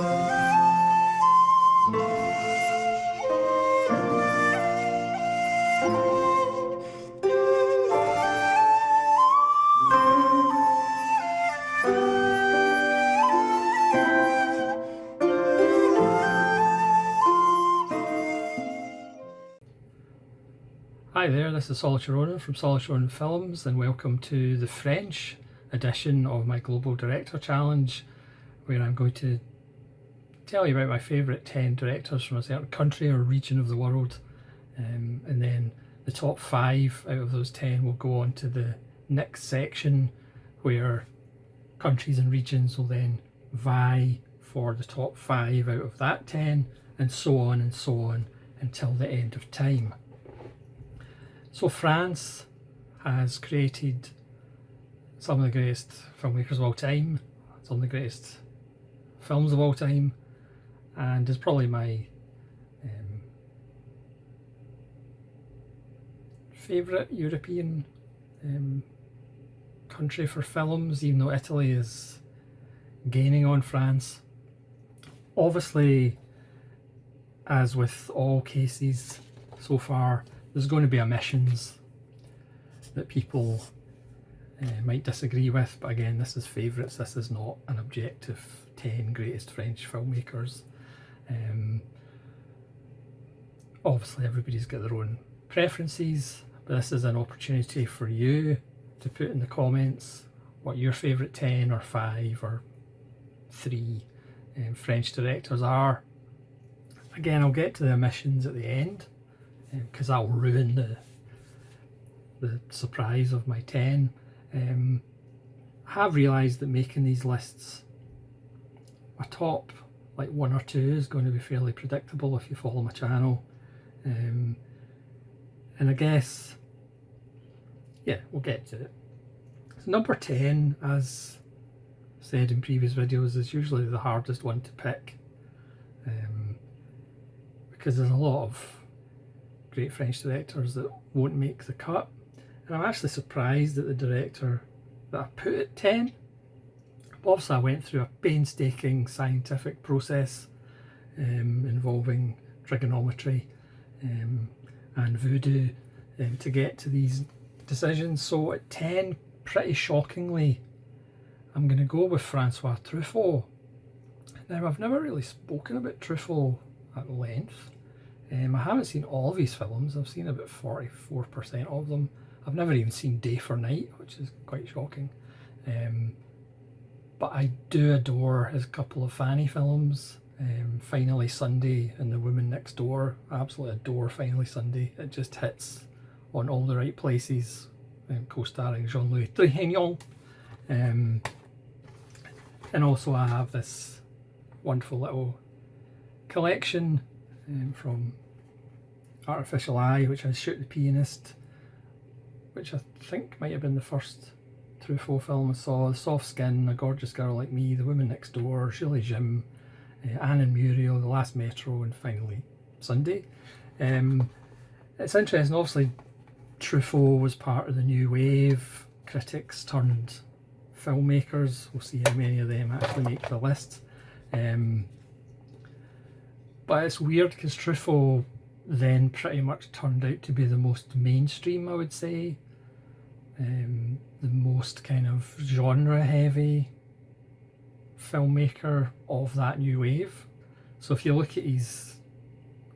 Hi there, this is Solitary from Solitary Films, and welcome to the French edition of my Global Director Challenge, where I'm going to tell you about my favourite 10 directors from a certain country or region of the world, and then the top 5 out of those 10 will go on to the next section, where countries and regions will then vie for the top 5 out of that 10, and so on until the end of time. So France has created some of the greatest filmmakers of all time, some of the greatest films of all time, and is probably my favourite European country for films, even though Italy is gaining on France. Obviously, as with all cases so far, there's going to be omissions that people might disagree with, but again, this is favourites. This is not an objective 10 greatest French filmmakers. Obviously everybody's got their own preferences, but this is an opportunity for you to put in the comments what your favourite 10 or 5 or 3 French directors are. Again, I'll get to the omissions at the end, because that will ruin the surprise of my 10. I have realised that making these lists, my top like 1 or 2 is going to be fairly predictable if you follow my channel, and I guess, yeah, we'll get to it. So number 10, as said in previous videos, is usually the hardest one to pick, because there's a lot of great French directors that won't make the cut, and I'm actually surprised that the director that I put at 10, obviously I went through a painstaking scientific process involving trigonometry and voodoo to get to these decisions. So at 10, pretty shockingly, I'm going to go with Francois Truffaut. Now, I've never really spoken about Truffaut at length. I haven't seen all of his films. I've seen about 44% of them. I've never even seen Day for Night, which is quite shocking. But I do adore his couple of Fanny films, Finally Sunday and The Woman Next Door. I absolutely adore Finally Sunday. It just hits on all the right places, co-starring Jean-Louis Trintignant. And also I have this wonderful little collection from Artificial Eye, which has Shoot the Pianist, which I think might have been the first Truffaut film I saw, Soft Skin, A Gorgeous Girl Like Me, The Woman Next Door, Julie Jim, Anne and Muriel, The Last Metro, and finally Sunday. It's interesting, obviously Truffaut was part of the new wave, critics turned filmmakers. We'll see how many of them actually make the list. But it's weird because Truffaut then pretty much turned out to be the most mainstream, I would say, the most kind of genre heavy filmmaker of that new wave. So if you look at his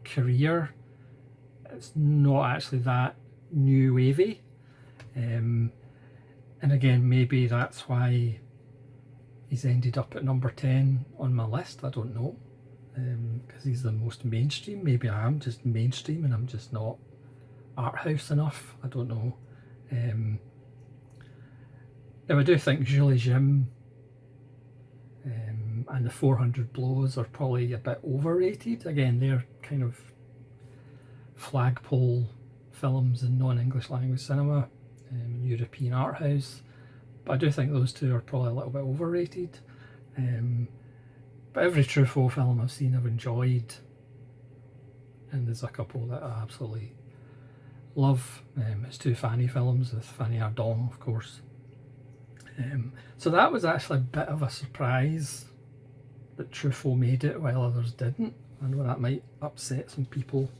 career, it's not actually that new wavy, and again, maybe that's why he's ended up at number 10 on my list. I don't know, because he's the most mainstream. Maybe I am just mainstream and I'm just not art house enough. I don't know. Now I do think Julie Jim and The 400 Blows are probably a bit overrated. Again, they're kind of flagpole films in non-English language cinema, European art house, but I do think those two are probably a little bit overrated. But every Truffaut film I've seen I've enjoyed, and there's a couple that I absolutely love. His 2 Fanny films with Fanny Ardant, of course. So that was actually a bit of a surprise that Truffaut made it while others didn't. I know that might upset some people.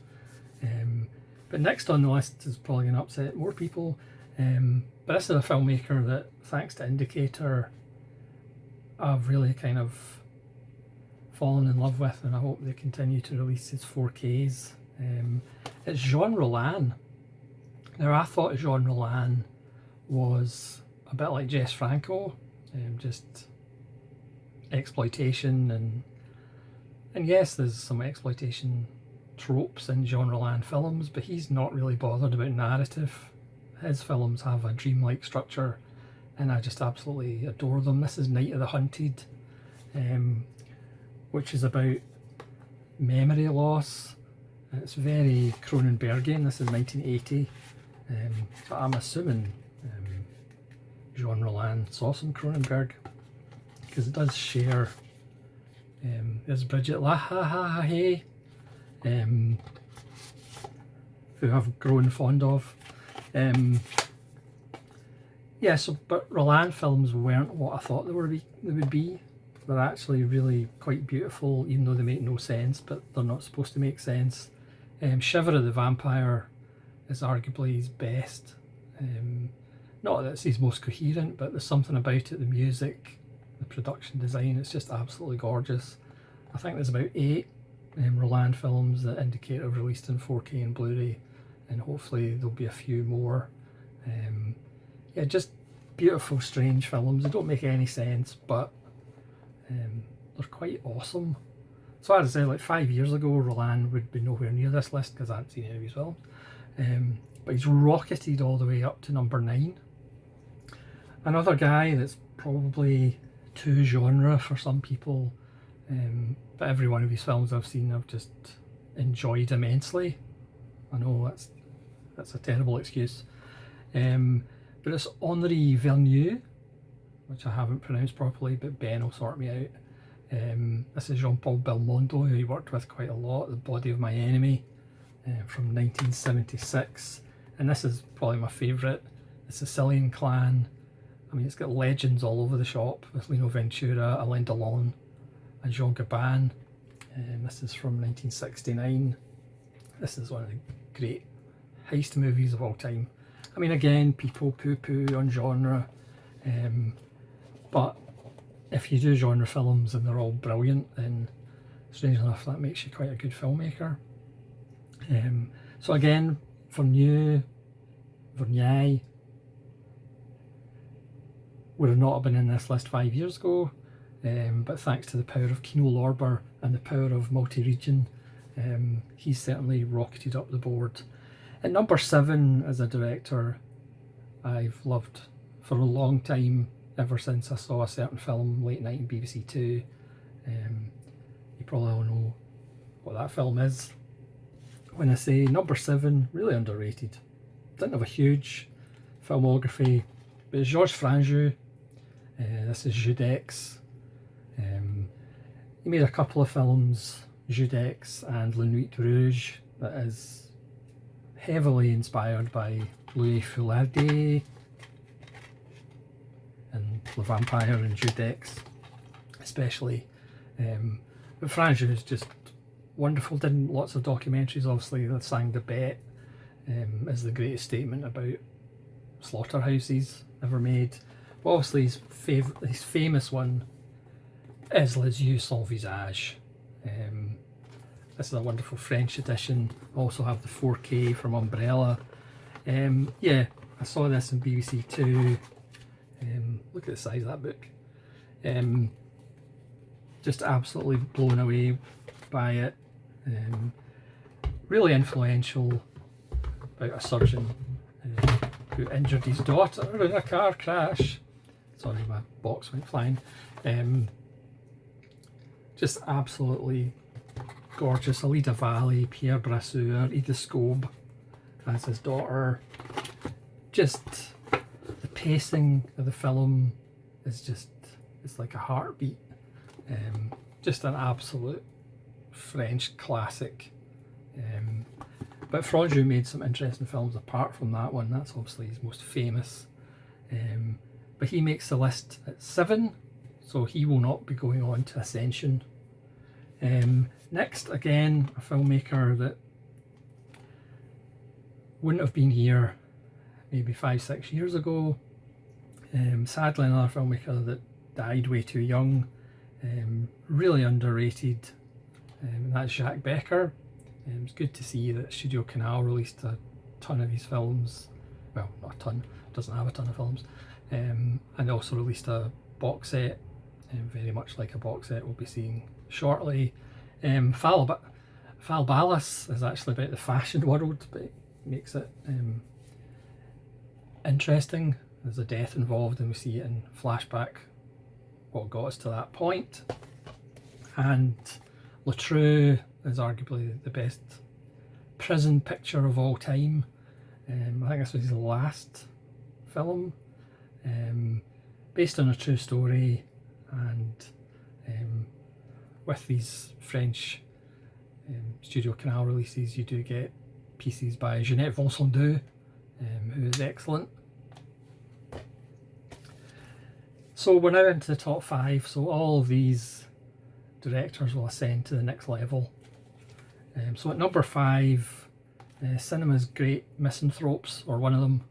But next on the list is probably going to upset more people. But this is a filmmaker that, thanks to Indicator, I've really kind of fallen in love with, and I hope they continue to release his 4Ks. It's Jean Rollin. Now, I thought Jean Rollin was a bit like Jess Franco, just exploitation, and yes, there's some exploitation tropes in Jean Rollin films, but he's not really bothered about narrative. His films have a dreamlike structure, and I just absolutely adore them. This is Night of the Hunted, which is about memory loss. It's very Cronenbergian. This is 1980, so I'm assuming Jean Rollin saw some Cronenberg, because it does share. There's Bridget Lahahahe, who I've grown fond of. Yeah, so but Rollin films weren't what I thought they would be. They're actually really quite beautiful, even though they make no sense, but they're not supposed to make sense. Shiver of the Vampire is arguably his best. Not that it's his most coherent, but there's something about it, the music, the production design, it's just absolutely gorgeous. I think there's about 8 Rollin films that Indicator have released in 4K and Blu-ray, and hopefully there'll be a few more. Yeah, just beautiful, strange films. They don't make any sense, but they're quite awesome. So as I say, like 5 years ago, Rollin would be nowhere near this list because I hadn't seen any of his films. But he's rocketed all the way up to number 9. Another guy that's probably too genre for some people, but every one of his films I've seen I've just enjoyed immensely. I know that's a terrible excuse. But it's Henri Villeneuve, which I haven't pronounced properly, but Ben will sort me out. This is Jean-Paul Belmondo, who he worked with quite a lot, The Body of My Enemy, from 1976. And this is probably my favourite, The Sicilian Clan. I mean, it's got legends all over the shop, with Lino Ventura, Alain Delon, and Jean Gabin. This is from 1969. This is one of the great heist movies of all time. I mean, again, people poo-poo on genre, but if you do genre films and they're all brilliant, then strange enough that makes you quite a good filmmaker. So again, Vernier would have not been in this list 5 years ago, but thanks to the power of Kino Lorber and the power of multi-region, he's certainly rocketed up the board. At number 7 as a director, I've loved for a long time, ever since I saw a certain film late night in BBC Two. You probably all know what that film is. When I say number 7, really underrated. Didn't have a huge filmography, but it's Georges Franju. This is Judex. He made a couple of films, Judex and La Nuit Rouge, that is heavily inspired by Louis Foulardier and Le Vampire and Judex especially. But Franju is just wonderful. Did lots of documentaries, obviously. The Sang de Bête is the greatest statement about slaughterhouses ever made. But obviously his famous one is Les Yeux Sans Visage. This is a wonderful French edition. Also have the 4K from Umbrella. Yeah, I saw this in BBC Two. Look at the size of that book. Just absolutely blown away by it. Really influential, about a surgeon who injured his daughter in a car crash. Sorry, my box went flying. Just absolutely gorgeous. Alida Valli, Pierre Brasseur, Edith Scobe as his daughter. Just the pacing of the film is just, it's like a heartbeat. Just an absolute French classic. But Franju made some interesting films apart from that one. That's obviously his most famous. But he makes the list at 7, so he will not be going on to Ascension. Next, again, a filmmaker that wouldn't have been here maybe 5-6 years ago. Sadly, another filmmaker that died way too young, really underrated, and that's Jacques Becker. It's good to see that Studio Canal released a ton of his films. Well, not a ton, doesn't have a ton of films, and also released a box set, very much like a box set we'll be seeing shortly. Fall Ballas is actually about the fashion world, but it makes it interesting. There's a death involved and we see it in flashback what got us to that point. And Latru is arguably the best prison picture of all time. I think this was his last film, based on a true story, and with these French Studio Canal releases you do get pieces by Jeanette Vonsondeux, who is excellent. So we're now into the top 5, so all of these directors will ascend to the next level. So at number 5, cinema's great misanthropes, or one of them.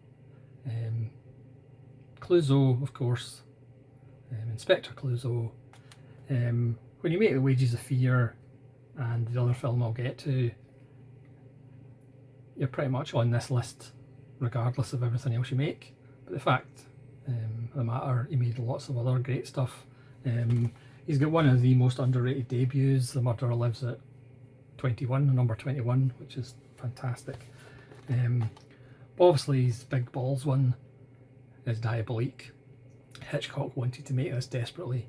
Clouseau, of course, Inspector Clouseau. When you make The Wages of Fear and the other film I'll get to, you're pretty much on this list regardless of everything else you make. But the fact of the matter, he made lots of other great stuff. He's got one of the most underrated debuts, The Murderer Lives at 21, number 21, which is fantastic. But obviously his big balls one is Diabolique. Hitchcock wanted to make this desperately,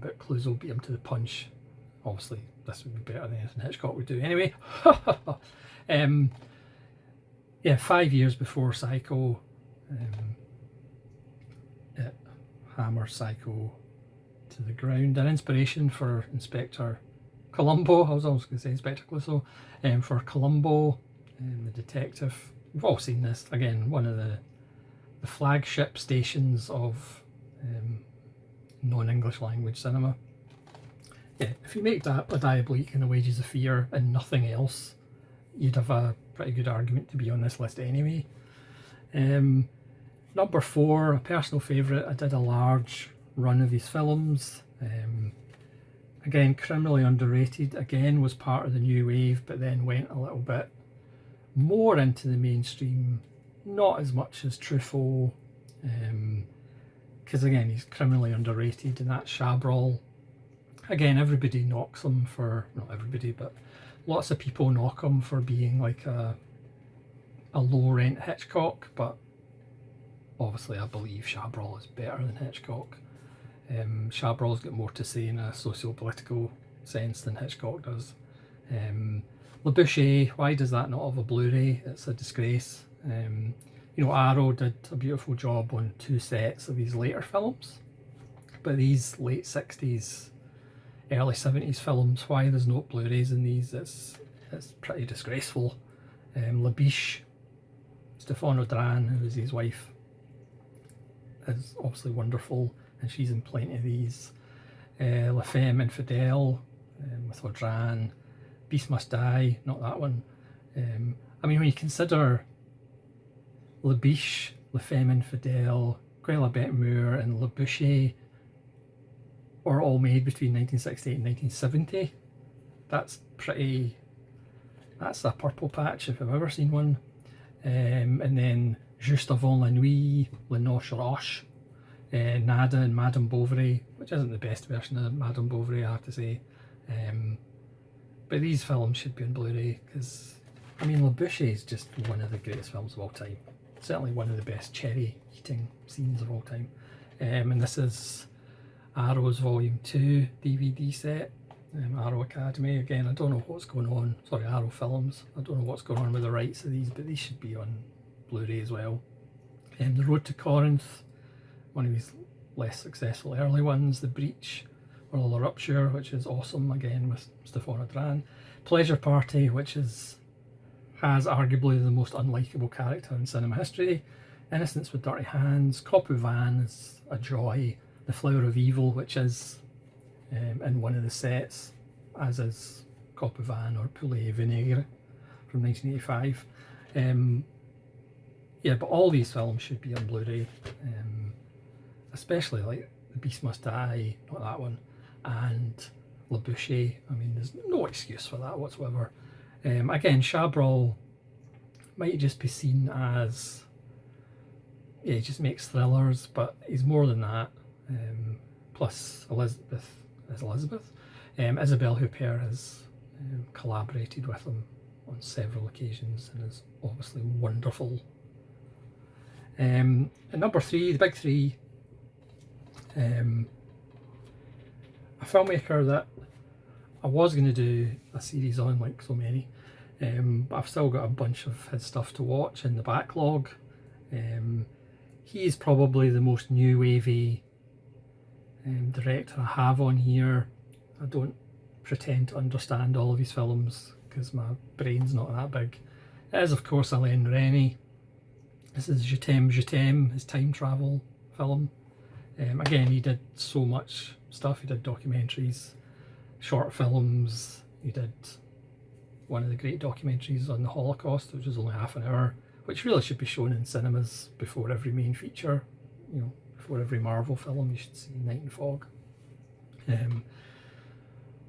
but Clouseau beat him to the punch. Obviously this would be better than anything Hitchcock would do anyway. Yeah, 5 years before Psycho, it hammers Psycho to the ground. An inspiration for Inspector Columbo, I was always going to say Inspector Clouseau, for Columbo, the detective. We've all seen this, again, one of the flagship stations of non-English language cinema. Yeah, if you make that a Diabolique and The Wages of Fear and nothing else, you'd have a pretty good argument to be on this list anyway. Number 4, a personal favourite. I did a large run of his films. Again, criminally underrated. Again, was part of the new wave, but then went a little bit more into the mainstream. Not as much as Truffaut, because again, he's criminally underrated, and that's Chabrol. Again, everybody knocks him for, not everybody, but lots of people knock him for being like a low rent Hitchcock, but obviously I believe Chabrol is better than Hitchcock. Chabrol's got more to say in a socio-political sense than Hitchcock does. Le Boucher, why does that not have a Blu-ray? It's a disgrace. You know, Arrow did a beautiful job on 2 sets of his later films, but these late 60s, early 70s films, why there's no Blu-rays in these, it's pretty disgraceful. Le Biche, Stéphane Audran, who was his wife, is obviously wonderful, and she's in plenty of these. La Femme Infidèle, with Audran. Beast Must Die, not that one. I mean, when you consider Le Biche, La Femme Infidèle, Quelle la Bête Moore and Le Boucher were all made between 1968 and 1970, that's a purple patch if I've ever seen one. And then Juste avant la nuit, Le Noche Roche, Nada and Madame Bovary, which isn't the best version of Madame Bovary, I have to say. But these films should be on Blu-ray, because, I mean, Le Boucher is just one of the greatest films of all time. Certainly one of the best cherry eating scenes of all time. And this is Arrow's Volume 2 DVD set, Arrow Academy. Again, I don't know what's going on, sorry, Arrow Films. I don't know what's going on with the rights of these, but these should be on Blu-ray as well. The Road to Corinth, one of his less successful early ones. The Breach, or La Rupture, which is awesome, again with Stéphane Audran. Pleasure Party, which has arguably the most unlikable character in cinema history. Innocence with Dirty Hands. Cop Van is a joy. The Flower of Evil, which is in one of the sets, as is Copavan or Poulet Vinaigre from 1985. Yeah, but all these films should be on Blu-ray, especially like The Beast Must Die, not that one, and Le Boucher. I mean, there's no excuse for that whatsoever. Again, Chabrol might just be seen as, yeah, he just makes thrillers, but he's more than that. Plus Elizabeth is Elizabeth. Isabelle Huppert has collaborated with him on several occasions and is obviously wonderful. And number three, the big three, a filmmaker that I was going to do a series on, like so many, but I've still got a bunch of his stuff to watch in the backlog. He's probably the most new wavy director I have on here. I don't pretend to understand all of his films because my brain's not that big. It is, of course, Alain Resnais. This is Je t'aime, his time travel film. Again, he did so much stuff. He did documentaries, short films. He did one of the great documentaries on the Holocaust, which was only half an hour, which really should be shown in cinemas before every main feature. You know, before every Marvel film, you should see Night and Fog.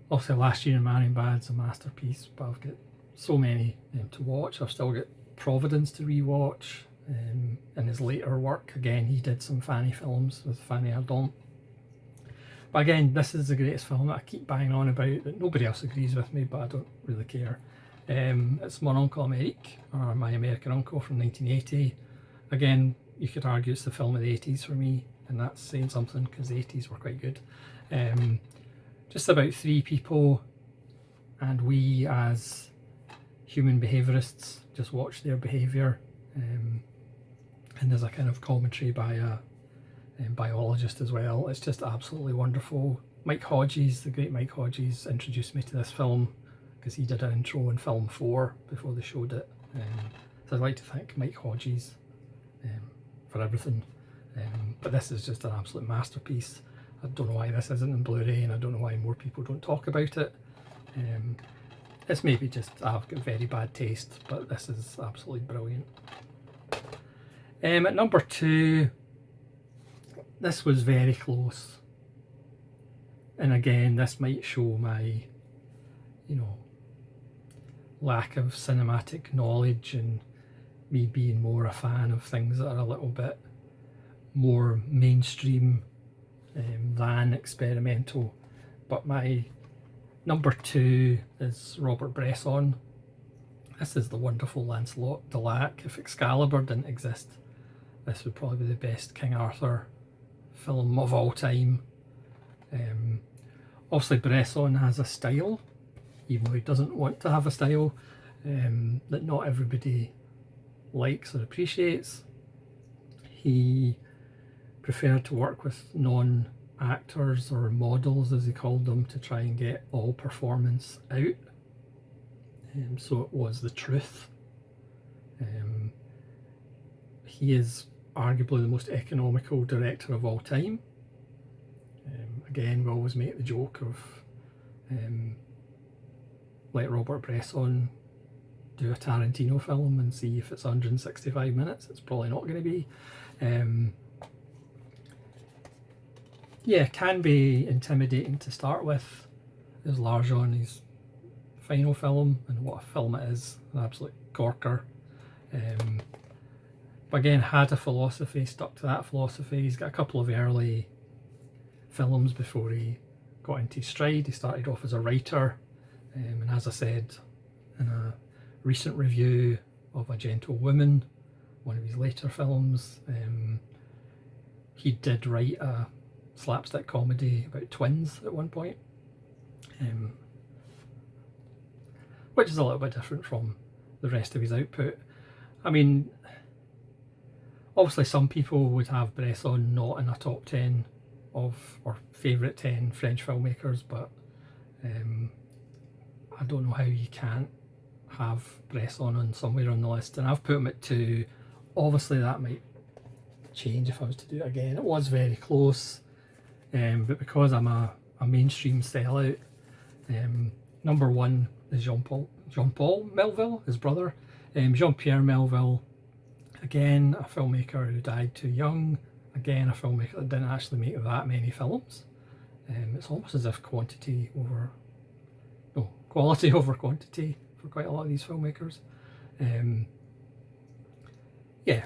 Obviously, Last Year in Marienbad's a masterpiece, but I've got so many to watch. I've still got Providence to rewatch. In his later work, again, he did some Fanny films with Fanny Ardant. But again, this is the greatest film that I keep banging on about, that nobody else agrees with me, but I don't really care. It's Mon Oncle Amerique, or My American Uncle from 1980. Again, you could argue it's the film of the 80s for me, and that's saying something because the 80s were quite good. Just about three people, and we as human behaviourists just watch their behaviour. And there's a kind of commentary by a biologist as well. It's just absolutely wonderful. Mike Hodges, the great Mike Hodges, introduced me to this film because he did an intro in film 4 before they showed it. So I'd like to thank Mike Hodges for everything. But this is just an absolute masterpiece. I don't know why this isn't in Blu-ray, and I don't know why more people don't talk about it. It's maybe just I've got very bad taste, but this is absolutely brilliant. At number 2, this was very close, and again, this might show my, lack of cinematic knowledge and me being more a fan of things that are a little bit more mainstream than experimental. But my number 2 is Robert Bresson. This is the wonderful Lancelot de Lac. If Excalibur didn't exist, this would probably be the best King Arthur film of all time. Obviously Bresson has a style, even though he doesn't want to have a style, that not everybody likes or appreciates. He preferred to work with non-actors or models, as he called them, to try and get all performance out. So it was the truth. He is arguably the most economical director of all time. Again, we always make the joke of let Robert Bresson do a Tarantino film and see if it's 165 minutes. It's probably not going to be. Yeah, can be intimidating to start with. There's L'Argent, his final film, and what a film it is, an absolute corker. But again, had a philosophy, stuck to that philosophy. He's got a couple of early films before he got into stride. He started off as a writer, and as I said in a recent review of A Gentle Woman, one of his later films, he did write a slapstick comedy about twins at one point, which is a little bit different from the rest of his output. I mean, obviously some people would have Bresson not in a top 10 of, or favourite 10 French filmmakers, but I don't know how you can't have Bresson on somewhere on the list, and I've put him at 2. Obviously that might change if I was to do it again. It was very close. but because I'm a mainstream sellout, number one is Jean-Paul Melville, his brother. Jean-Pierre Melville, again a filmmaker who died too young, again a filmmaker that didn't actually make that many films. It's almost as if quality over quantity for quite a lot of these filmmakers. Yeah,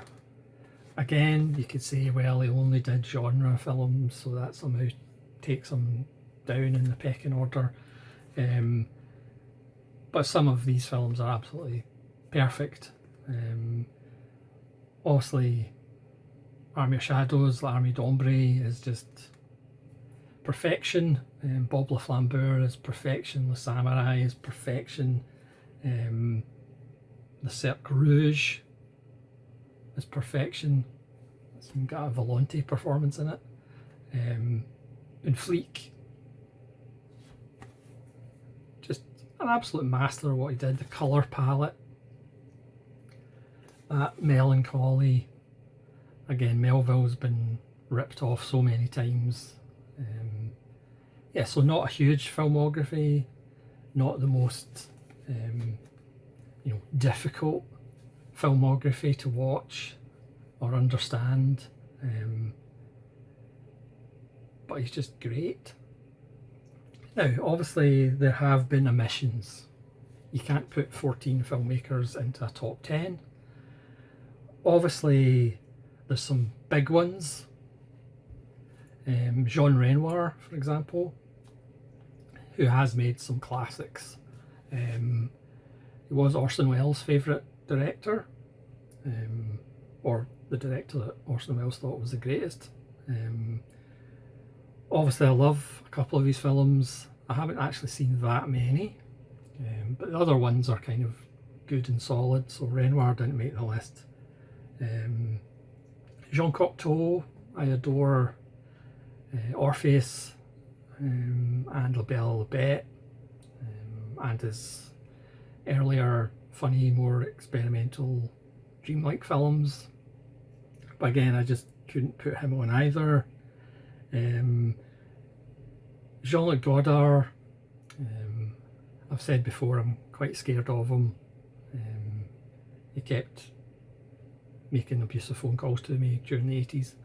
again you could say, well, he only did genre films, so that somehow takes him down in the pecking order. But some of these films are absolutely perfect. Obviously, Army of Shadows, L'Armée d'Ombre is just perfection. Bob Le Flambeur is perfection. Le Samurai is perfection. The Cercle Rouge is perfection. It's even got a Volonté performance in it. And Fleek, just an absolute master of what he did. The colour palette, that melancholy. Again, Melville's been ripped off so many times. Yeah, so not a huge filmography, not the most difficult filmography to watch or understand, but he's just great. Now, obviously, there have been omissions. You can't put 14 filmmakers into a top 10. Obviously, there's some big ones. Jean Renoir, for example, who has made some classics. He was Orson Welles' favourite director, or the director that Orson Welles thought was the greatest. Obviously, I love a couple of his films. I haven't actually seen that many, but the other ones are kind of good and solid, so Renoir didn't make the list. Jean Cocteau, I adore. Orpheus, and La Belle et la Bête, and his earlier funny, more experimental, dreamlike films. But again, I just couldn't put him on either. Jean-Luc Godard, I've said before, I'm quite scared of him. He kept making abusive phone calls to me during the 80s.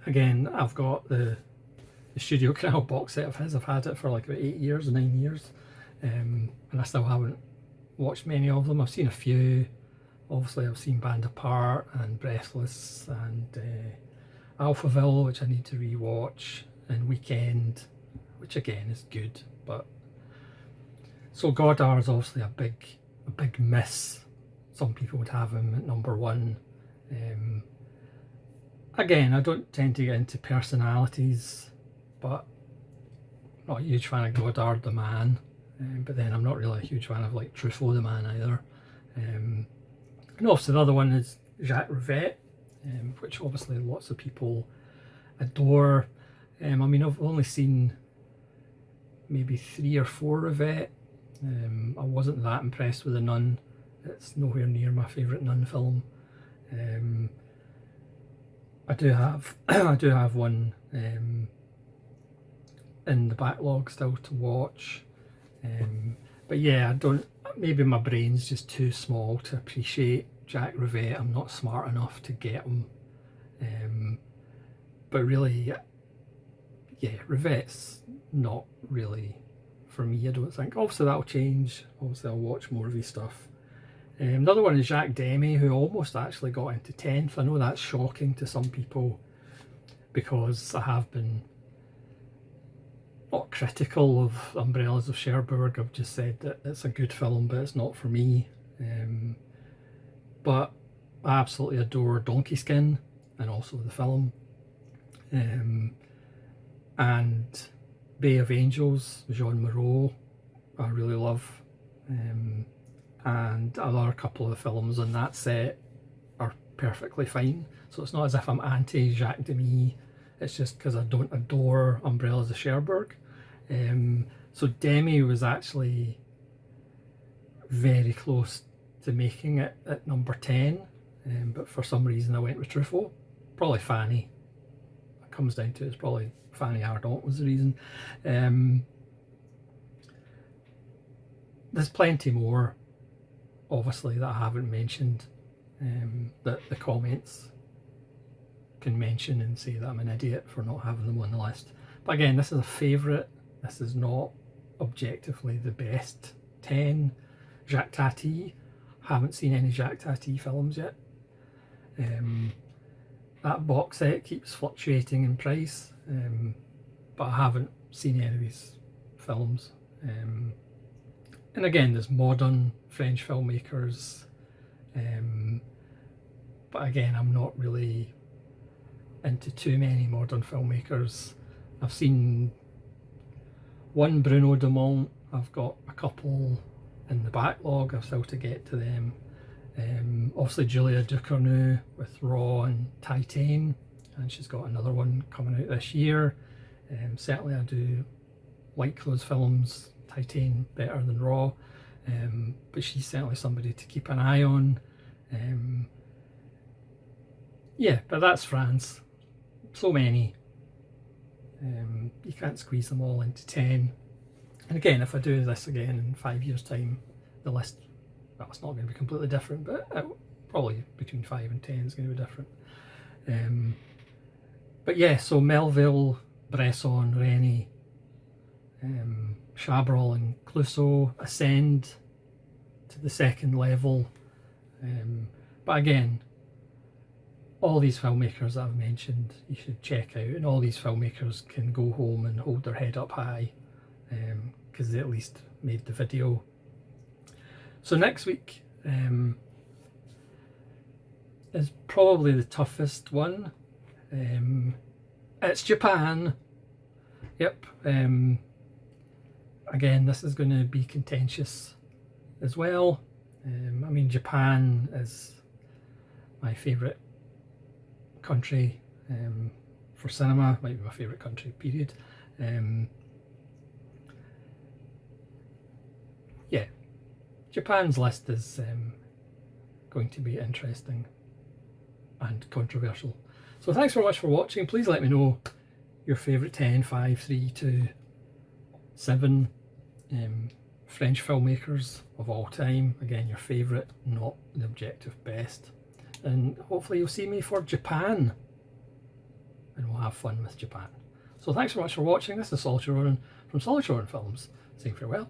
Again, I've got the Studio Canal box set of his. I've had it for like about 8 years, 9 years, and I still haven't watched many of them. I've seen a few. Obviously, I've seen Band Apart and Breathless and Alphaville, which I need to rewatch, and Weekend, which again is good. But so Godard is obviously a big miss. Some people would have him at number one. Again, I don't tend to get into personalities, but I'm not a huge fan of Godard the man, but then I'm not really a huge fan of like Truffaut the man either. And obviously the other one is Jacques Rivette, which obviously lots of people adore. I mean, I've only seen maybe 3 or 4 Rivette. I wasn't that impressed with The Nun. It's nowhere near my favourite Nun film. I do have one in the backlog still to watch, but yeah, I don't. Maybe my brain's just too small to appreciate Jacques Rivette. I'm not smart enough to get him, but really, yeah, Rivette's not really for me, I don't think. Obviously that'll change. Obviously I'll watch more of his stuff. Another one is Jacques Demy, who almost actually got into 10th. I know that's shocking to some people because I have been not critical of Umbrellas of Cherbourg. I've just said that it's a good film, but it's not for me. But I absolutely adore Donkey Skin and also the film. And Bay of Angels, Jean Moreau, I really love. And another couple of the films on that set are perfectly fine. So it's not as if I'm anti-Jacques Demy, it's just because I don't adore Umbrellas of Cherbourg. So Demy was actually very close to making it at number 10, but for some reason I went with Truffaut. Probably Fanny. I comes down to it, it's probably Fanny Ardant was the reason. There's plenty more, obviously, that I haven't mentioned, that the comments can mention and say that I'm an idiot for not having them on the list. But again, this is a favourite. This is not objectively the best 10. Jacques Tati, haven't seen any Jacques Tati films yet. That box set keeps fluctuating in price, but I haven't seen any of these films. And again, there's modern French filmmakers, but again, I'm not really into too many modern filmmakers. I've seen one Bruno Dumont, I've got a couple in the backlog, I've still to get to them. Obviously Julia Ducournau with Raw and Titane, and she's got another one coming out this year. Certainly I do like those films, Titane better than Raw, but she's certainly somebody to keep an eye on. Yeah, but that's France. So many. You can't squeeze them all into 10. And again, if I do this again in 5 years' time, the list, well, it's not going to be completely different, but probably between 5 and 10 is going to be different. But yeah, so Melville, Bresson, Rennie, Chabrol and Clouseau ascend to the second level. But again, all these filmmakers that I've mentioned you should check out, and all these filmmakers can go home and hold their head up high, because they at least made the video. So next week is probably the toughest one. It's Japan. Yep. Again, this is going to be contentious as well. I mean, Japan is my favourite country for cinema, might be my favourite country, period. Yeah, Japan's list is going to be interesting and controversial. So thanks very much for watching. Please let me know your favourite 10, 5, 3, 2, 7 French filmmakers of all time. Again, your favourite, not the objective best. And hopefully you'll see me for Japan, and we'll have fun with Japan. So thanks very much for watching. This is Solitary Ronan from Solitary Ronan Films, saying farewell.